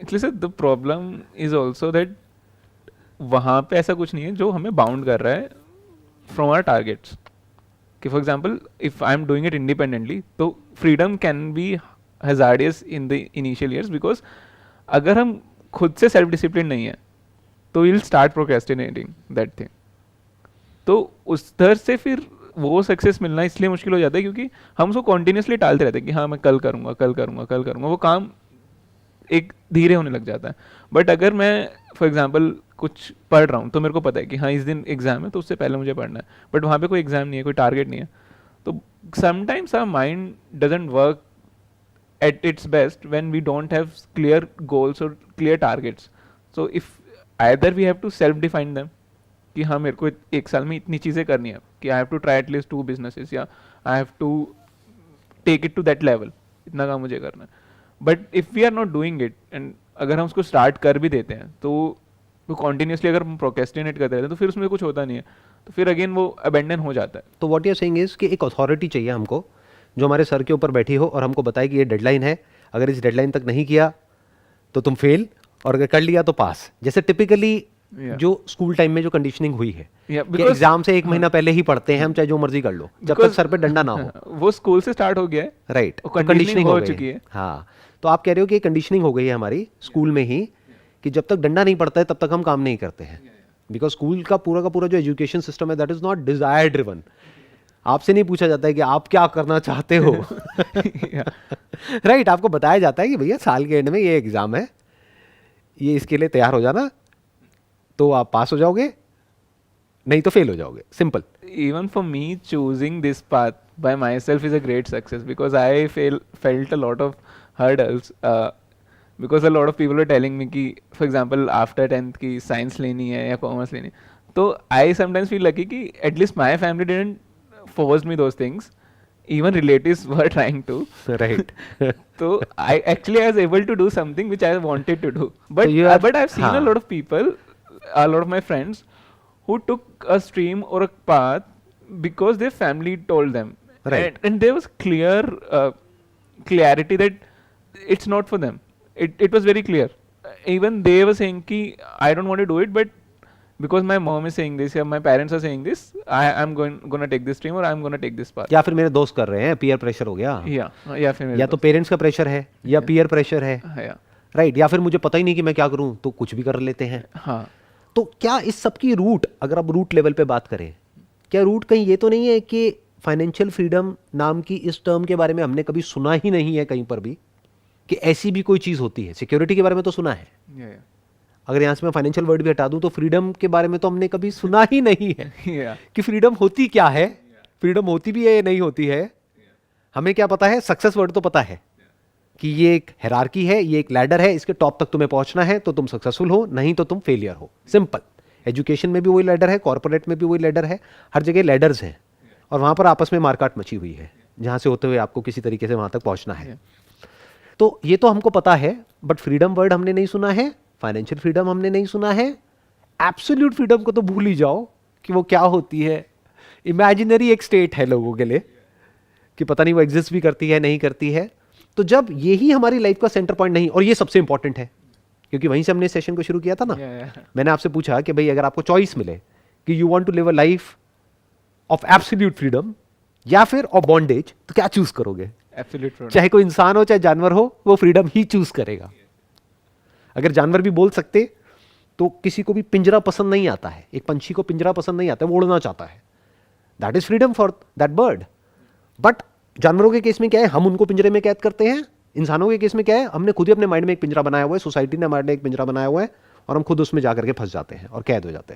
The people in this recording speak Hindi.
Actually sir the problem is also that वहाँ पे ऐसा कुछ नहीं है जो हमें बाउंड कर रहा है फ्रॉम आवर टारगेट्स. कि for example if I am doing it independently तो freedom can be hazardous in the initial years, because अगर हम खुद से सेल्फ डिसिप्लिन नहीं है तो will start procrastinating that thing. तो उस तरह से फिर वो सक्सेस मिलना इसलिए मुश्किल हो जाता है क्योंकि हम उसको कॉन्टिन्यूसली टालते रहते हैं कि हाँ मैं कल करूँगा कल करूँगा कल करूँगा. वो काम एक धीरे होने लग जाता है. बट अगर मैं फॉर एग्जांपल कुछ पढ़ रहा हूँ तो मेरे को पता है कि हाँ इस दिन एग्जाम है तो उससे पहले मुझे पढ़ना है, बट वहाँ पे कोई एग्जाम नहीं है, कोई टारगेट नहीं है, तो sometimes our mind doesn't work at its best when we don't have clear goals or clear targets. So if either we have to self define them कि हाँ मेरे को एक साल में इतनी चीज़ें करनी है कि I have to try at least 2 businesses या I have to take it to that level, इतना काम मुझे करना है. But if we are not doing it and अगर हम उसको स्टार्ट कर भी देते हैं तो कॉन्टीन्यूसली अगर हम प्रोक्रेस्टिनेट करते रहते हैं तो फिर उसमें कुछ होता नहीं है, तो फिर अगेन वो अबेंडन हो जाता है. तो what you are saying is कि एक अथॉरिटी चाहिए हमको जो हमारे सर के ऊपर बैठी हो और हमको बताए कि ये डेडलाइन है, अगर इस डेडलाइन तक नहीं किया तो तुम फेल, और अगर कर लिया तो पास. जैसे टिपिकली जो स्कूल टाइम में जो कंडीशनिंग हुई है कि एग्जाम से 1 महीना पहले ही पढ़ते हैं हम, चाहे जो मर्जी कर लो, जब तक सर पे डंडा ना हो. वो स्कूल से स्टार्ट हो गया है, राइट, कंडीशनिंग हो चुकी है. हाँ, तो आप कह रहे हो कि कंडीशनिंग हो गई है हमारी स्कूल में ही कि जब तक डंडा नहीं पड़ता है तब तक हम काम नहीं करते हैं. बिकॉज स्कूल का पूरा जो एजुकेशन सिस्टम है that is not Dzire driven. आपसे नहीं पूछा जाता है कि आप क्या करना चाहते हो. राइट, आपको बताया जाता है कि भैया साल के एंड में ये एग्जाम है, ये इसके लिए तैयार हो जाना, तो आप पास हो जाओगे, नहीं तो फेल हो जाओगे. Simple. Even for me, choosing this path by myself is a great success because I felt a lot of hurdles. Because a lot of people were telling me कि, for example, after 10th की science लेनी है या commerce लेनी है, तो I sometimes feel lucky कि at least my family didn't force me those things. Even relatives were trying to. Right. So I was able to do something which I wanted to do. But So but I've seen a lot of people, a lot of my friends who took a stream or a path because their family told them. Right. And there was clarity that it's not for them. It was very clear. Even they were saying ki I don't want to do it, but because my mom is saying this or my parents are saying this, I'm gonna take this stream or I'm gonna take this path. या फिर मेरे दोस्त कर रहे हैं, पीयर प्रेशर हो गया. या फिर या तो पेरेंट्स का प्रेशर है या पीयर प्रेशर है. राइट, या फिर मुझे पता ही नहीं कि मैं क्या करूं तो कुछ भी कर लेते हैं. हाँ. तो क्या इस सब की रूट, अगर आप रूट लेवल पे बात करें, क्या रूट कहीं ये तो नहीं है कि फाइनेंशियल फ्रीडम नाम की इस टर्म के बारे में हमने कभी सुना ही नहीं है कहीं पर भी कि ऐसी भी कोई चीज़ होती है. सिक्योरिटी के बारे में तो सुना है, अगर यहाँ से मैं फाइनेंशियल वर्ड भी हटा दूं तो फ्रीडम के बारे में तो हमने कभी सुना ही नहीं है कि फ्रीडम होती क्या है, फ्रीडम होती भी है या नहीं होती है. हमें क्या पता है, सक्सेस वर्ड तो पता है कि ये एक हायरार्की है, ये एक लैडर है, इसके टॉप तक तुम्हें पहुंचना है तो तुम सक्सेसफुल हो, नहीं तो तुम फेलियर हो. सिंपल. एजुकेशन में भी वही लैडर है, कॉर्पोरेट में भी वही लैडर है, हर जगह लैडर्स हैं और वहां पर आपस में मारकाट मची हुई है जहां से होते हुए आपको किसी तरीके से वहां तक पहुंचना है. तो ये तो हमको पता है, बट फ्रीडम वर्ड हमने नहीं सुना है, फाइनेंशियल फ्रीडम हमने नहीं सुना है. एब्सोल्यूट फ्रीडम को तो भूल ही जाओ कि वो क्या होती है. इमेजिनरी एक स्टेट है लोगों के लिए कि पता नहीं वो एग्जिस्ट भी करती है नहीं करती है. तो जब यही हमारी लाइफ का सेंटर पॉइंट नहीं, और ये सबसे इंपॉर्टेंट है क्योंकि वहीं से हमने सेशन को शुरू किया था ना. मैंने आपसे पूछा कि भाई अगर आपको चॉइस मिले कि you want to live a life of absolute freedom या फिर ऑफ बॉन्डेज, तो क्या चूज करोगे? Absolute freedom. चाहे कोई इंसान हो चाहे जानवर हो, वो फ्रीडम ही चूज करेगा. अगर जानवर भी बोल सकते तो किसी को भी पिंजरा पसंद नहीं आता है. एक पंछी को पिंजरा पसंद नहीं आता, वो उड़ना चाहता है. That is freedom for that bird. But जानवरों के केस में क्या है, हम उनको पिंजरे में कैद करते हैं. इंसानों के केस में क्या है, हमने खुद ही अपने माइंड में एक पिंजरा बनाया हुआ है, सोसाइटी ने हमारे लिए एक पिंजरा बनाया हुआ है और हम खुद उसमें जाकर के फंस जाते हैं और कैद हो जाते हैं.